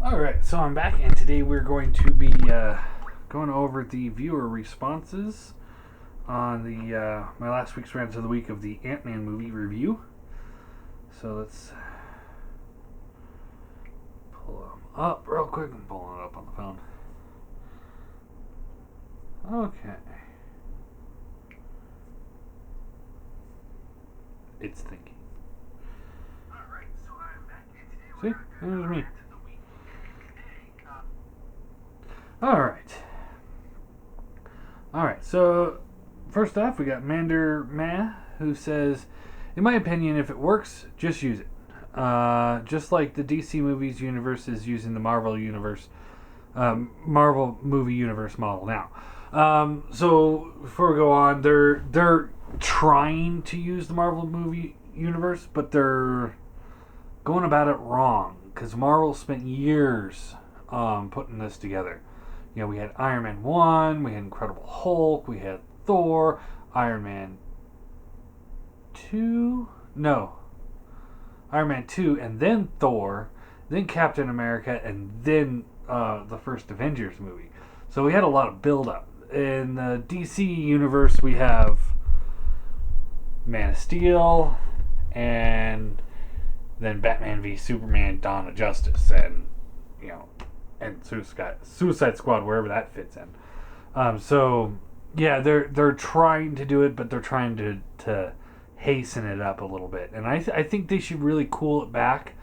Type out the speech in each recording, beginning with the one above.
Alright, so I'm back, and today we're going to be going over the viewer responses on the my last week's Rant of the Week of the Ant-Man movie review. So let's pull them up real quick. I'm pulling it up on the phone. Okay. It's thinking. Alright, so I'm back, and today See? we're There's me. Rant of the Week. Alright, so first off, we got Mander Ma, who says, in my opinion, if it works, just use it. Just like the DC movies universe is using the Marvel universe, Marvel movie universe model now. So before we go on, they're trying to use the Marvel movie universe, but they're going about it wrong because Marvel spent years putting this together. You know, we had Iron Man 1, we had Incredible Hulk, we had Thor, Iron Man 2, Iron Man 2, and then Thor, then Captain America, and then the first Avengers movie. So we had a lot of build-up. In the DC universe, we have Man of Steel, and then Batman v Superman: Dawn of Justice, and and Suicide Squad, wherever that fits in. So yeah, they're trying to do it, but they're trying to hasten it up a little bit, and I think they should really cool it back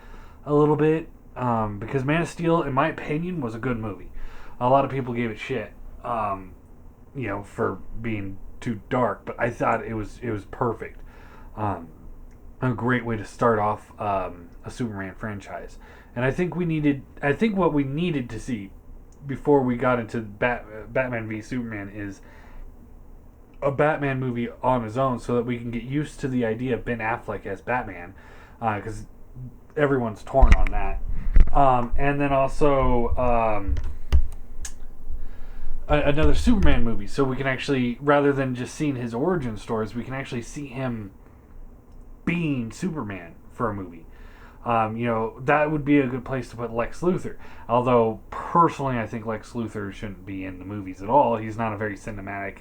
a little bit, because Man of Steel, in my opinion, was a good movie. A lot of people gave it shit, for being too dark, but I thought it was perfect. A great way to start off a Superman franchise. And I think what we needed to see before we got into Batman v Superman is a Batman movie on his own, so that we can get used to the idea of Ben Affleck as Batman, because everyone's torn on that. And then also another Superman movie, so we can actually, rather than just seeing his origin stories, we can actually see him being Superman for a movie. That would be a good place to put Lex Luthor. Although, personally, I think Lex Luthor shouldn't be in the movies at all. He's not a very cinematic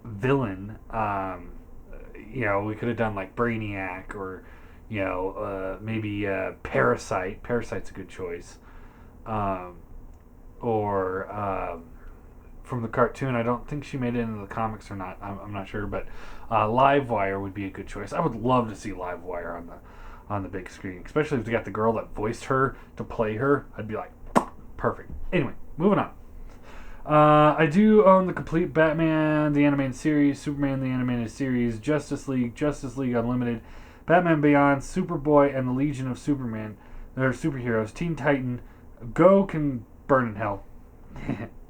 villain. We could have done like Brainiac, or maybe Parasite. Parasite's a good choice. Or from the cartoon, I don't think she made it into the comics or not. I'm not sure, but Livewire would be a good choice. I would love to see Livewire on the big screen, especially if they got the girl that voiced her to play her. I'd be like, perfect. Anyway, moving on. I do own the complete Batman the Animated Series, Superman the Animated Series, Justice League Unlimited, Batman Beyond, Superboy, and the Legion of Superman. They're superheroes. Teen Titan, Go can burn in hell.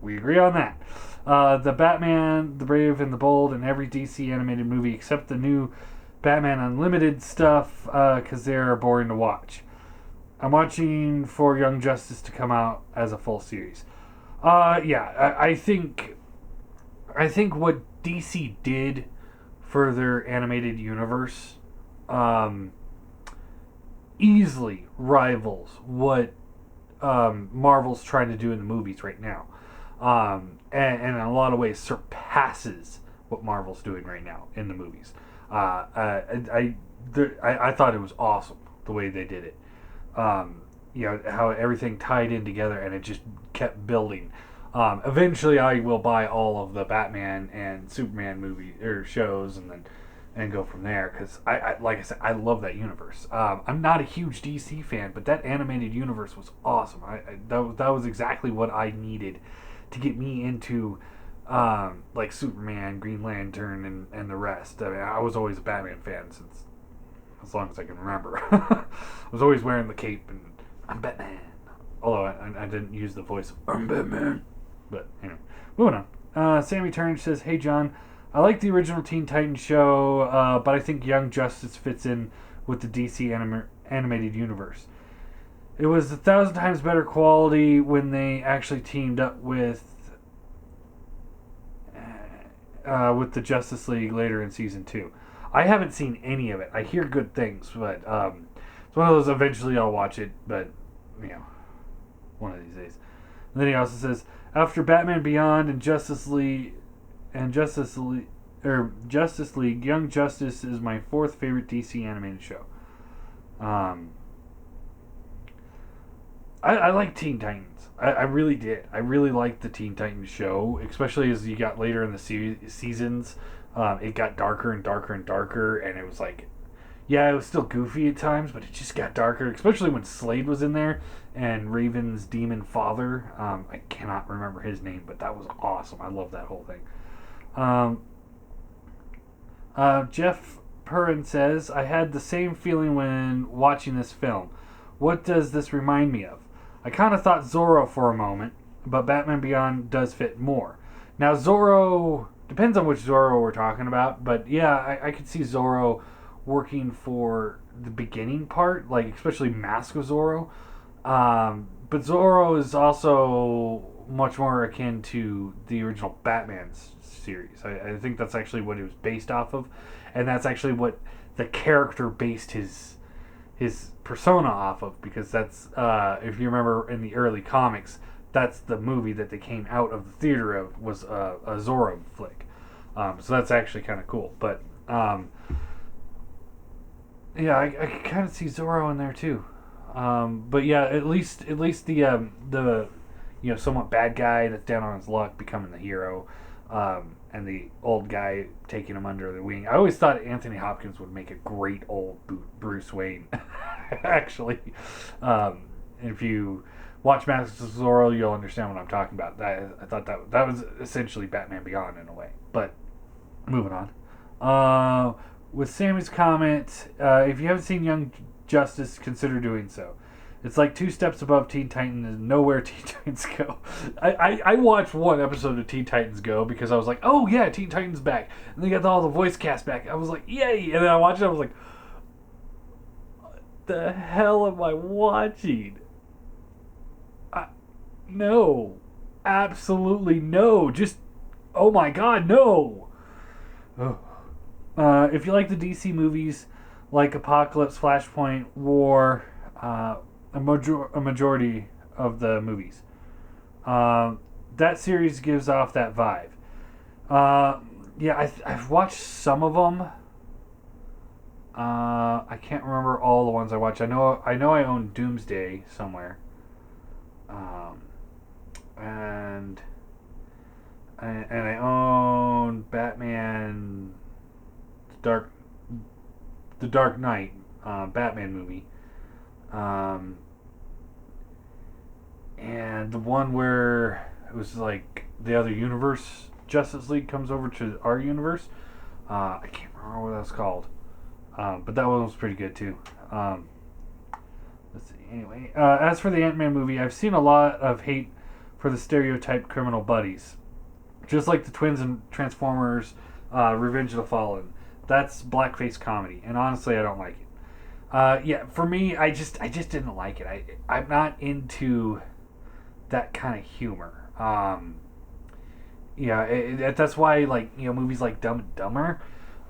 We agree on that. The Batman, the Brave and the Bold, and every DC animated movie except the new Batman Unlimited stuff, because they're boring to watch. I'm watching for Young Justice to come out as a full series. I think what DC did for their animated universe easily rivals what Marvel's trying to do in the movies right now, and in a lot of ways surpasses what Marvel's doing right now in the movies. I thought it was awesome the way they did it. How everything tied in together, and it just kept building. Eventually, I will buy all of the Batman and Superman movie or shows, and go from there, because I like I said, I love that universe. I'm not a huge DC fan, but that animated universe was awesome. That was exactly what I needed to get me into like Superman, Green Lantern, and the rest. I mean, I was always a Batman fan since as long as I can remember. I was always wearing the cape and I'm Batman. Although I didn't use the voice of I'm Batman. But anyway, moving on. Sammy Turnage says, "Hey John, I like the original Teen Titans show, but I think Young Justice fits in with the DC animated universe. It was 1,000 times better quality when they actually teamed up with the Justice League later in season 2. I haven't seen any of it. I hear good things, but it's one of those, eventually I'll watch it, but one of these days. And then he also says, after Batman Beyond and Justice League, Young Justice is my fourth favorite DC animated show. I like Teen Titans. I really did. I really liked the Teen Titans show, especially as you got later in the seasons. It got darker and darker and darker, and it was like, yeah, it was still goofy at times, but it just got darker, especially when Slade was in there and Raven's demon father. I cannot remember his name, but that was awesome. I love that whole thing. Jeff Perrin says, I had the same feeling when watching this film. What does this remind me of? I kind of thought Zorro for a moment, but Batman Beyond does fit more. Now, Zorro, depends on which Zorro we're talking about, but yeah, I could see Zorro working for the beginning part, like especially Mask of Zorro. But Zorro is also much more akin to the original Batman series. I think that's actually what it was based off of, and that's actually what the character based his persona off of, because that's if you remember in the early comics, that's the movie that they came out of the theater of, was a Zorro flick. So that's actually kind of cool. But yeah, I can kind of see Zorro in there too. But yeah, at least the somewhat bad guy that's down on his luck becoming the hero, and the old guy taking him under the wing. I always thought Anthony Hopkins would make a great old Bruce Wayne. Actually, if you watch Mask of Zorro, you'll understand what I'm talking about. I thought that was essentially Batman Beyond in a way. But moving on. With Sammy's comment, if you haven't seen Young Justice, consider doing so. It's like 2 steps above Teen Titans and nowhere Teen Titans Go. I watched one episode of Teen Titans Go because I was like, oh yeah, Teen Titans back. And they got all the voice cast back. I was like, yay! And then I watched it, I was like, what the hell am I watching? No. Absolutely no. Just, oh my god, no! Oh. If you like the DC movies, like Apocalypse, Flashpoint, War, a majority of the movies, that series gives off that vibe. Yeah, I've watched some of them. I can't remember all the ones I watched. I know I own Doomsday somewhere, and I own Batman, the Dark Knight, Batman movie. And the one where it was like the other universe, Justice League comes over to our universe. I can't remember what that's called. But that one was pretty good too. Let's see. Anyway, as for the Ant-Man movie, I've seen a lot of hate for the stereotyped criminal buddies. Just like the twins in Transformers, Revenge of the Fallen. That's blackface comedy, and honestly, I don't like it. Yeah, for me, I just didn't like it. I'm not into that kind of humor. Yeah, that's why, like, movies like Dumb and Dumber,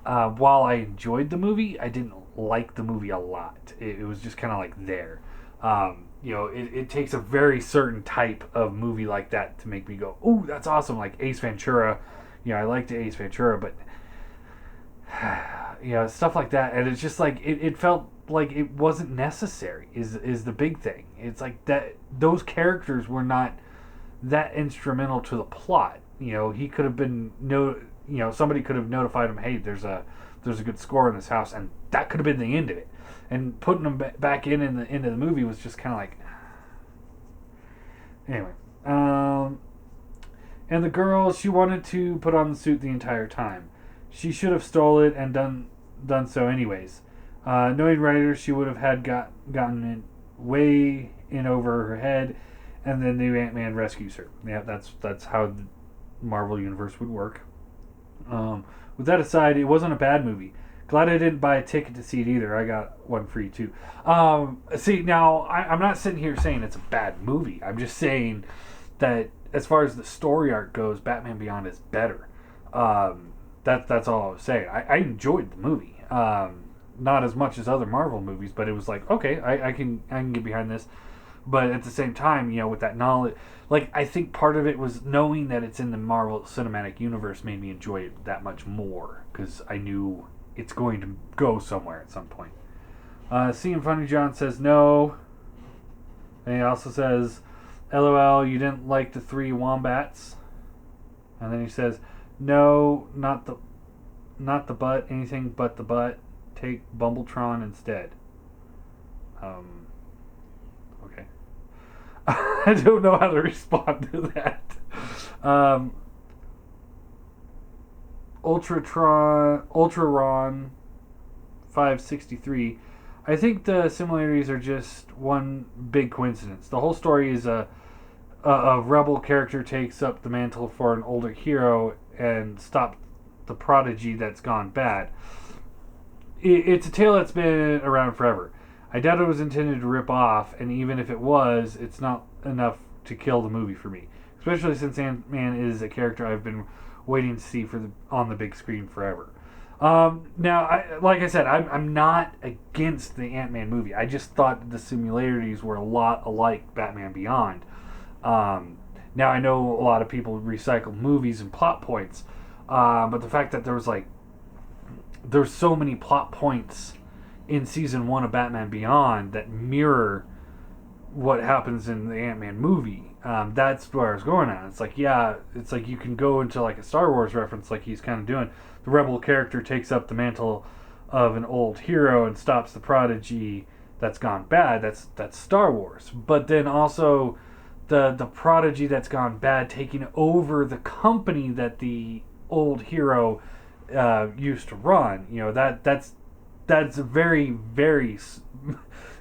while I enjoyed the movie, I didn't like the movie a lot. It was just kind of like there. It takes a very certain type of movie like that to make me go, ooh, that's awesome. Like Ace Ventura. I liked Ace Ventura, but stuff like that. And it's just like, it felt like it wasn't necessary is the big thing. It's like that those characters were not that instrumental to the plot. He could have been somebody could have notified him, hey, there's a good score in this house, and that could have been the end of it. And putting him back in the end of the movie was just kind of like, anyway. And the girl, she wanted to put on the suit the entire time. She should have stole it and done so anyways. Knowing writers, she would have had gotten it way in over her head, and then the Ant-Man rescues her. Yeah, that's how the Marvel Universe would work. With that aside, it wasn't a bad movie. Glad I didn't buy a ticket to see it either. I got one free too. See, now I'm not sitting here saying it's a bad movie. I'm just saying that as far as the story arc goes, Batman Beyond is better. That's all I was saying. I enjoyed the movie. Not as much as other Marvel movies, but it was like, okay, I can get behind this. But at the same time, with that knowledge, like, I think part of it was knowing that it's in the Marvel Cinematic Universe made me enjoy it that much more, because I knew it's going to go somewhere at some point. Seeing Funny John says no. And he also says, LOL, you didn't like the 3 wombats? And then he says, no, not the butt, anything but the butt. Take Bumbletron instead. Okay. I don't know how to respond to that. Ultraron 563. I think the similarities are just one big coincidence. The whole story is a rebel character takes up the mantle for an older hero and stops the prodigy that's gone bad. It's a tale that's been around forever. I doubt it was intended to rip off, and even if it was, it's not enough to kill the movie for me. Especially since Ant-Man is a character I've been waiting to see on the big screen forever. Now, like I said, I'm not against the Ant-Man movie. I just thought the similarities were a lot alike Batman Beyond. Now, I know a lot of people recycle movies and plot points, but the fact that there's so many plot points in season 1 of Batman Beyond that mirror what happens in the Ant-Man movie. That's where I was going at. It's like, you can go into like a Star Wars reference like he's kind of doing. The rebel character takes up the mantle of an old hero and stops the prodigy that's gone bad. That's Star Wars. But then also the prodigy that's gone bad taking over the company that the old hero used to run. That's a very, very,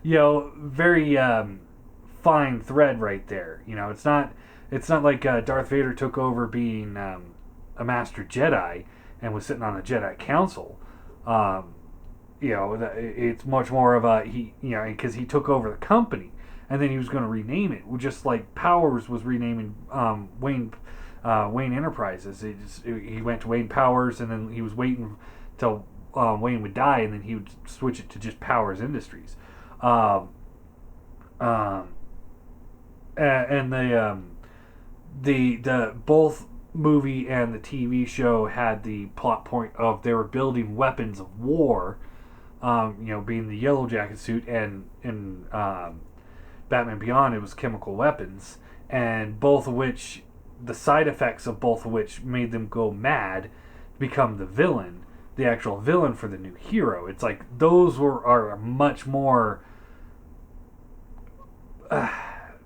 very fine thread right there. It's not like Darth Vader took over being a Master Jedi and was sitting on the Jedi Council. It's much more of because he took over the company and then he was going to rename it, just like Powers was renaming Wayne Enterprises. He went to Wayne Powers, and then he was waiting till Wayne would die, and then he would switch it to just Powers Industries. And the both movie and the TV show had the plot point of they were building weapons of war, being the Yellow Jacket suit, and in Batman Beyond it was chemical weapons, and both of which, the side effects of both of which made them go mad, become the actual villain for the new hero. It's like those are much more.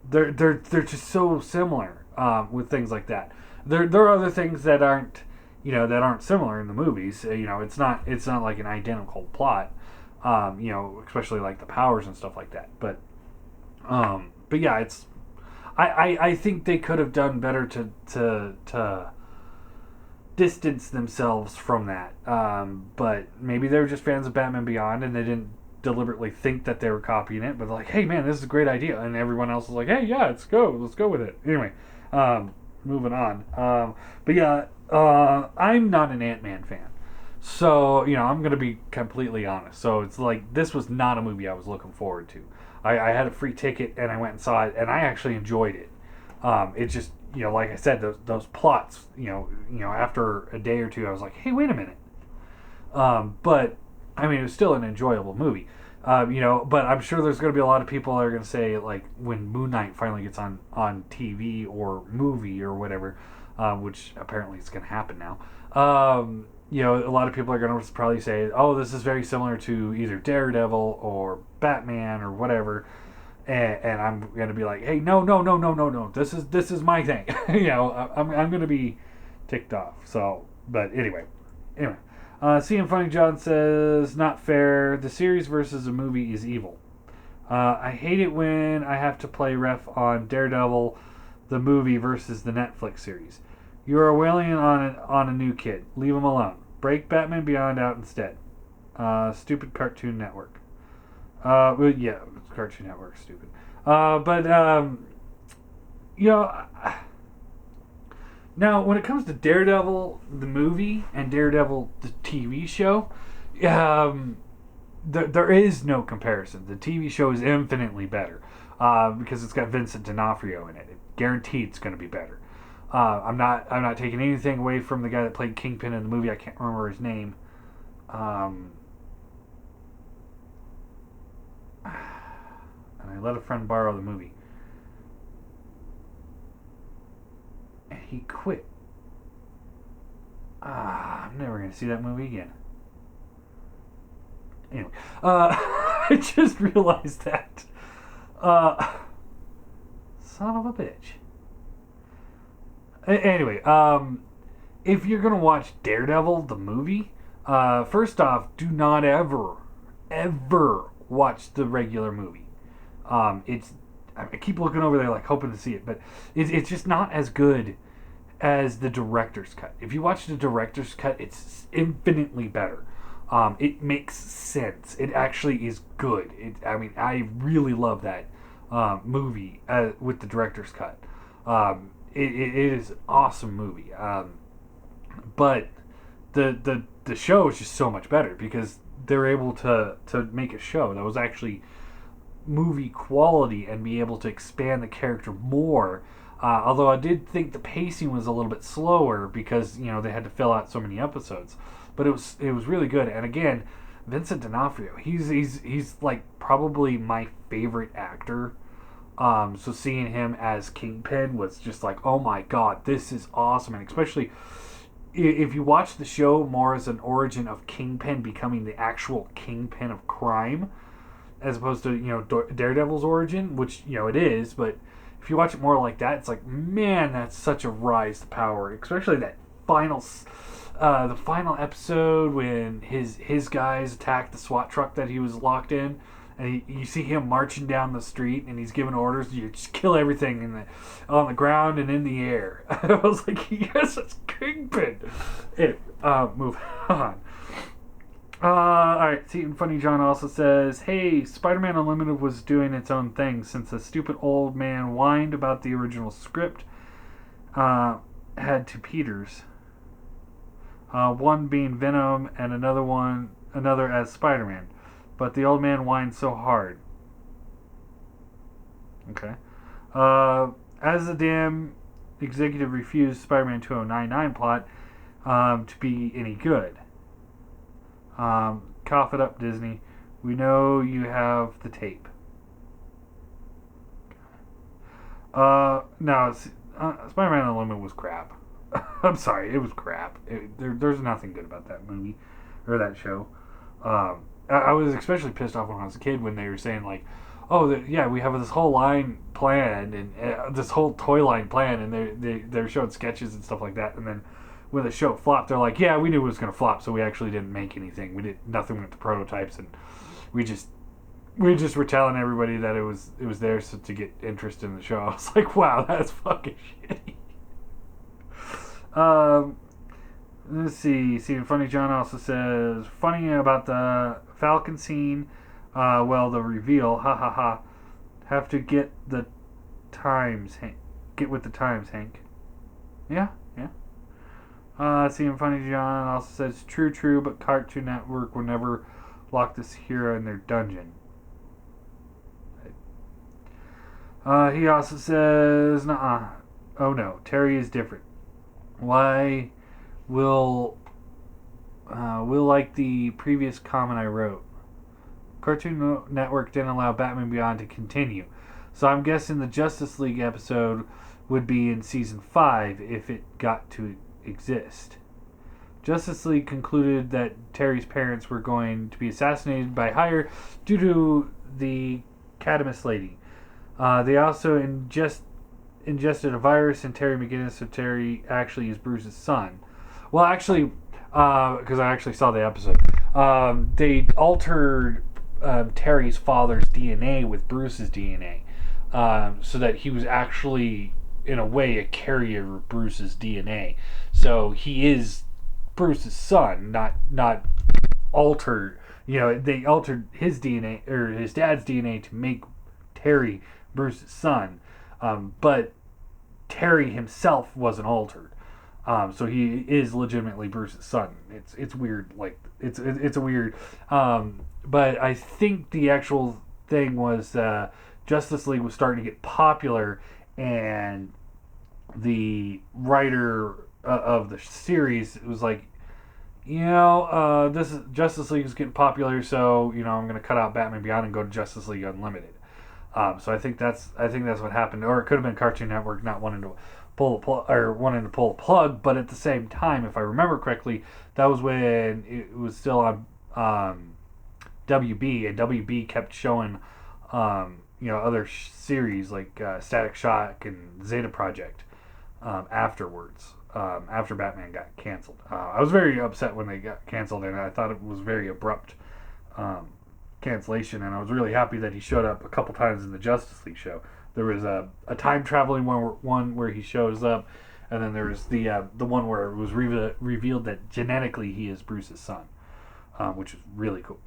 They're just so similar with things like that. There are other things that aren't similar in the movies. It's not like an identical plot. Especially like the powers and stuff like that. But yeah, it's. I think they could have done better to distance themselves from that. But maybe they were just fans of Batman Beyond and they didn't deliberately think that they were copying it, but like, hey man, this is a great idea, and everyone else was like, hey, yeah, let's go with it. Anyway, moving on. But yeah, I'm not an Ant-Man fan, so I'm gonna be completely honest. So it's like this was not a movie I was looking forward to. I had a free ticket and I went and saw it, and I actually enjoyed it. It just like I said, those plots, after a day or two, I was like, hey, wait a minute. But I mean, it was still an enjoyable movie. But I'm sure there's going to be a lot of people that are going to say, like, when Moon Knight finally gets on TV or movie or whatever, which apparently is going to happen now. A lot of people are going to probably say, oh, this is very similar to either Daredevil or Batman or whatever. And I'm going to be like, hey, no. This is my thing. I'm going to be ticked off. So, but anyway. CM Funny John says, not fair. The series versus a movie is evil. I hate it when I have to play ref on Daredevil, the movie versus the Netflix series. You are wailing on a new kid. Leave him alone. Break Batman Beyond out instead. Stupid Cartoon Network. Well, yeah, Cartoon Network, stupid. Now, when it comes to Daredevil, the movie, and Daredevil, the TV show, there is no comparison. The TV show is infinitely better. because it's got Vincent D'Onofrio in it. Guaranteed, it's going to be better. I'm not taking anything away from the guy that played Kingpin in the movie. I can't remember his name. And I let a friend borrow the movie, and he quit. I'm never going to see that movie again. Anyway, I just realized that. Son of a bitch. Anyway, if you're gonna watch Daredevil the movie, first off, do not ever watch the regular movie. I keep looking over there like hoping to see it, but it's just not as good as the director's cut. If you watch the director's cut, it's infinitely better. It makes sense. It actually is good. I really love that movie with the director's cut. It is an awesome movie. But the show is just so much better because they're able to make a show that was actually movie quality and be able to expand the character more. Although I did think the pacing was a little bit slower because they had to fill out so many episodes, but it was really good. And again, Vincent D'Onofrio, he's like probably my favorite actor. So seeing him as Kingpin was just like, oh my god, this is awesome. And especially if you watch the show more as an origin of Kingpin becoming the actual Kingpin of crime, as opposed to Daredevil's origin, which it is, but if you watch it more like that, it's like, man, that's such a rise to power. Especially that the final episode when his guys attack the SWAT truck that he was locked in, and you see him marching down the street, and he's giving orders, you just kill everything on the ground and in the air. I was like, yes, it's Kingpin. Anyway, move on. Alright, Seton Funny John also says, hey, Spider-Man Unlimited was doing its own thing since the stupid old man whined about the original script had two Peters. One being Venom and another as Spider-Man. But the old man whined so hard. Okay. As the damn executive refused Spider-Man 2099 plot to be any good. Cough it up, Disney. We know you have the tape. No, Spider-Man Unlimited was crap. I'm sorry, it was crap. There's nothing good about that movie or that show. I was especially pissed off when I was a kid when they were saying like, oh, we have this whole line planned and this whole toy line planned, and they're showing sketches and stuff like that, and then when the show flopped, they're like, yeah, we knew it was going to flop, so we actually didn't make anything. We did nothing with the prototypes, and we just were telling everybody that it was there to get interest in the show. I was like, wow, that's fucking shitty. Let's see. Funny John also says, funny about the Falcon scene. The reveal. Ha ha ha. Have to get the times, Hank. Get with the times, Hank. Yeah. Funny John also says, true, but Cartoon Network will never lock this hero in their dungeon. He also says, nuh-uh. Oh no, Terry is different. Why will like the previous comment I wrote. Cartoon Network didn't allow Batman Beyond to continue, so I'm guessing the Justice League episode would be in season 5 if it got to exist. Justice League concluded that Terry's parents were going to be assassinated by Hire due to the Catamus Lady. They also ingested a virus in Terry McGinnis, so Terry actually is Bruce's son. Well, actually, because I actually saw the episode, they altered Terry's father's DNA with Bruce's DNA, so that he was actually, in a way, a carrier of Bruce's DNA. So he is Bruce's son, not altered. They altered his DNA or his dad's DNA to make Terry Bruce's son, but Terry himself wasn't altered. So he is legitimately Bruce's son. It's weird, like it's a weird. But I think the actual thing was Justice League was starting to get popular, and the writer of the series was like, this is Justice League is getting popular, so I'm going to cut out Batman Beyond and go to Justice League Unlimited. So I think that's what happened, or it could have been Cartoon Network not wanting to pull the plug. But at the same time, if I remember correctly, that was when it was still on WB, and WB kept showing other series like Static Shock and Zeta Project afterwards. After Batman got canceled, I was very upset when they got canceled, and I thought it was very abrupt cancellation. And I was really happy that he showed up a couple times in the Justice League show. There was a time traveling one where he shows up, and then there's the one where it was revealed that genetically he is Bruce's son, which is really cool.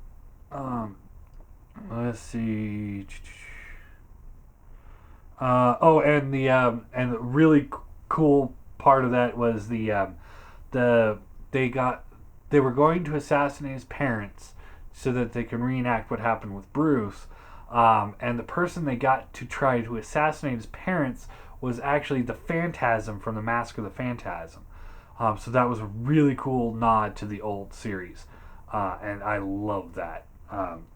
Let's see. And the really cool part of that was they were going to assassinate his parents so that they can reenact what happened with Bruce. And the person they got to try to assassinate his parents was actually the Phantasm from the Mask of the Phantasm. So that was a really cool nod to the old series, and I love that.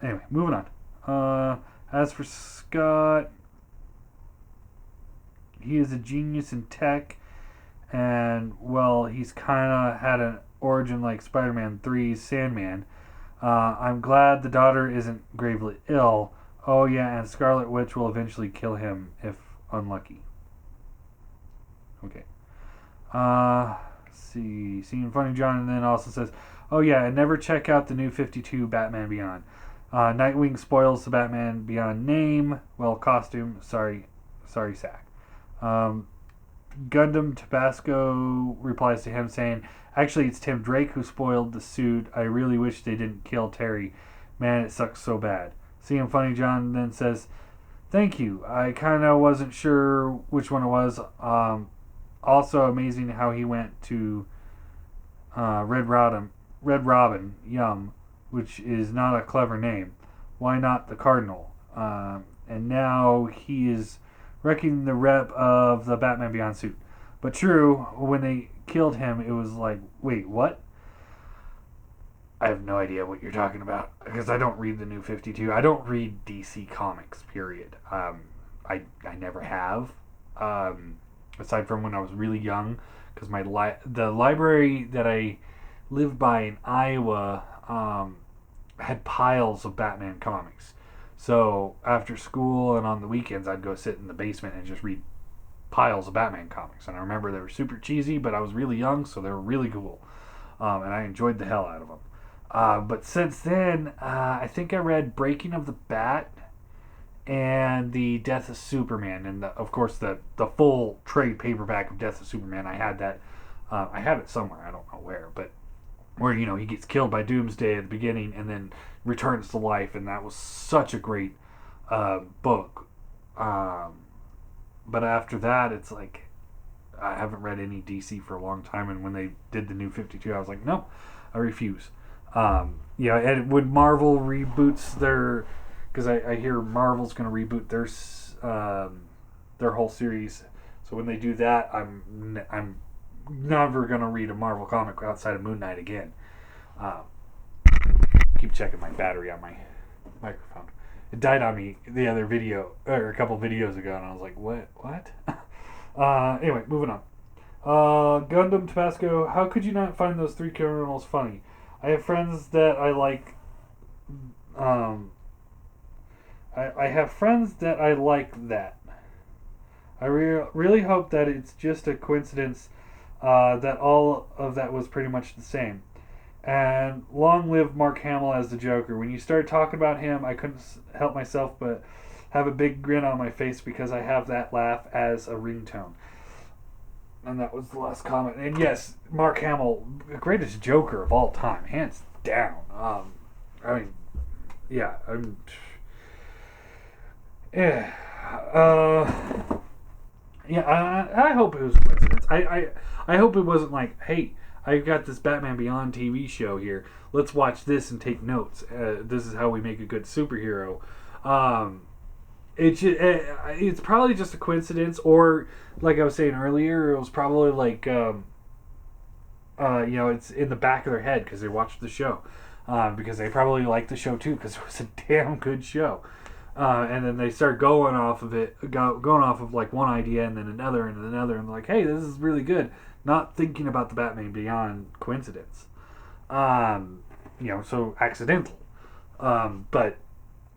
Anyway, moving on. As for Scott, he is a genius in tech, and he's kind of had an origin like Spider-Man 3's Sandman. I'm glad the daughter isn't gravely ill. Oh yeah, and Scarlet Witch will eventually kill him if unlucky. Okay. Let's see. Seeing Funny John, and then also says, oh yeah, and never check out the new 52 Batman Beyond. Nightwing spoils the Batman Beyond name. Well, costume. Sorry, Sack. Gundam Tabasco replies to him saying, actually, it's Tim Drake who spoiled the suit. I really wish they didn't kill Terry. Man, it sucks so bad. Seeing Funny John then says, thank you. I kind of wasn't sure which one it was. Also amazing how he went to Red Robin, Yum, which is not a clever name. Why not the Cardinal? And now he is wrecking the rep of the Batman Beyond suit. But true, when they killed him, it was like, wait, what? I have no idea what you're talking about, because I don't read the New 52. I don't read DC Comics, period. I never have, aside from when I was really young, because the library that I lived by in Iowa had piles of Batman comics. So after school and on the weekends, I'd go sit in the basement and just read piles of Batman comics. And I remember they were super cheesy, but I was really young, so they were really cool. And I enjoyed the hell out of them. But since then, I think I read Breaking of the Bat and the Death of Superman, and of course the full trade paperback of Death of Superman. I had that. I have it somewhere. I don't know where, but where he gets killed by Doomsday at the beginning and then returns to life, and that was such a great book. But after that, it's like I haven't read any DC for a long time, and when they did the New 52, I was like, no, I refuse. And when Marvel reboots because I hear Marvel's going to reboot their whole series, so when they do that, I'm never going to read a Marvel comic outside of Moon Knight again. Keep checking my battery on my microphone. It died on me the other video, or a couple videos ago, and I was like, what? Anyway, moving on. Gundam Tabasco, how could you not find those three criminals funny? I have friends that I like, I have friends that I like that. I really hope that it's just a coincidence that all of that was pretty much the same. And long live Mark Hamill as the Joker. When you started talking about him, I couldn't help myself but have a big grin on my face because I have that laugh as a ringtone. And that was the last comment. And yes, Mark Hamill, the greatest Joker of all time, hands down. I hope it was a coincidence. I hope it wasn't like, hey, I've got this Batman Beyond TV show here. Let's watch this and take notes. This is how we make a good superhero. it's probably just a coincidence, or like I was saying earlier, it was probably like it's in the back of their head because they watched the show, because they probably liked the show too because it was a damn good show. And then they start going off of it, going off of like one idea and then another and another, and they're like, "Hey, this is really good." Not thinking about the Batman Beyond coincidence, so accidental. But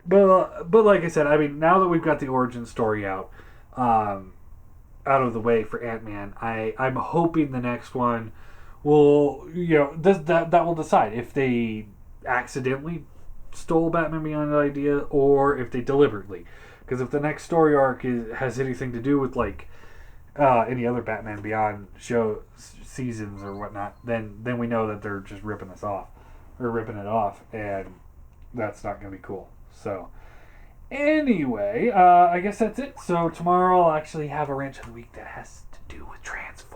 like I said, I mean, now that we've got the origin story out of the way for Ant-Man, I'm hoping the next one will that will decide if they accidentally stole Batman Beyond idea or if they deliberately. Because if the next story arc has anything to do with like any other Batman Beyond show seasons or whatnot, then we know that they're just ripping us off or ripping it off, and that's not going to be cool. So anyway, I guess that's it. So tomorrow I'll actually have a rant of the week that has to do with Transformers.